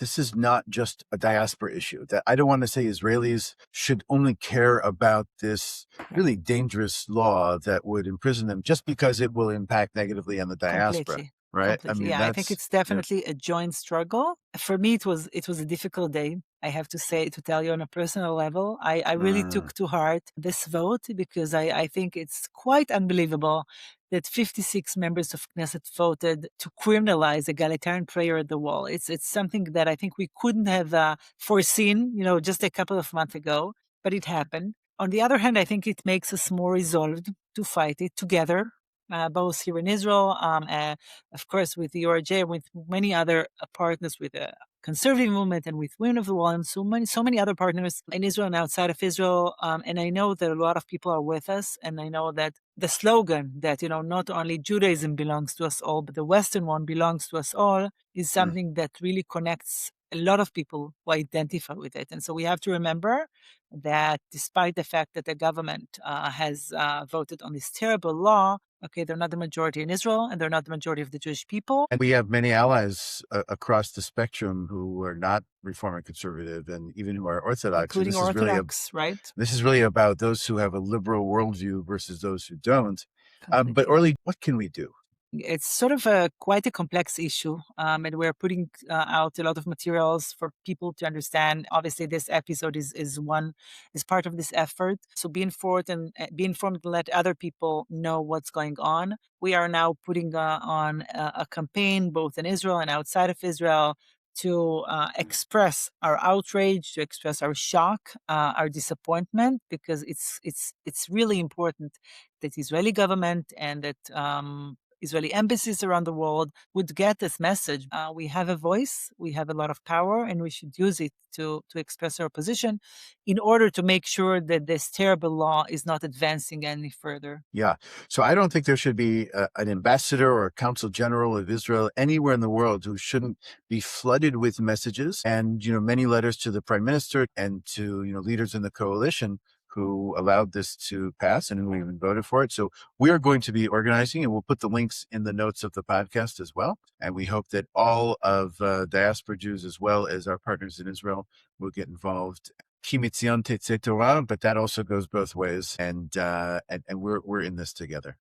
this is not just a diaspora issue. That I don't want to say Israelis should only care about this really dangerous law that would imprison them just because it will impact negatively on the diaspora, Completely. right? I Completely. mean, Yeah, I think that's, it's yeah. definitely a joint struggle. For me, it was a difficult day. I have to say, to tell you on a personal level, I really Mm, took to heart this vote because I think it's quite unbelievable that 56 members of Knesset voted to criminalize egalitarian prayer at the wall. It's something that I think we couldn't have foreseen, just a couple of months ago, but it happened. On the other hand, I think it makes us more resolved to fight it together, both here in Israel, of course, with the ORJ, with many other partners, with the conservative movement and with Women of the Wall, and so many other partners in Israel and outside of Israel. And I know that a lot of people are with us, and I know that the slogan that not only Judaism belongs to us all, but the Western one belongs to us all, is mm. something that really connects a lot of people who identify with it. And so we have to remember that despite the fact that the government has voted on this terrible law, okay, they're not the majority in Israel, and they're not the majority of the Jewish people. And we have many allies across the spectrum who are not reform and conservative, and even who are Orthodox. So Including Orthodox, right? this is really about those who have a liberal worldview versus those who don't. But Completely. Orly, what can we do? It's sort of quite a complex issue, and we're putting out a lot of materials for people to understand. Obviously, this episode is part of this effort. So be informed and let other people know what's going on. We are now putting on a campaign both in Israel and outside of Israel to express our outrage, to express our shock, our disappointment, because it's really important that the Israeli government and that Israeli embassies around the world would get this message. We have a voice, we have a lot of power, and we should use it to express our position in order to make sure that this terrible law is not advancing any further. Yeah. So I don't think there should be an ambassador or a consul general of Israel anywhere in the world who shouldn't be flooded with messages and, many letters to the prime minister and to, leaders in the coalition who allowed this to pass and who even voted for it. So we are going to be organizing, and we'll put the links in the notes of the podcast as well. And we hope that all of diaspora Jews, as well as our partners in Israel, will get involved. Ki mitzion tetzeh Torah, but that also goes both ways, and we're in this together.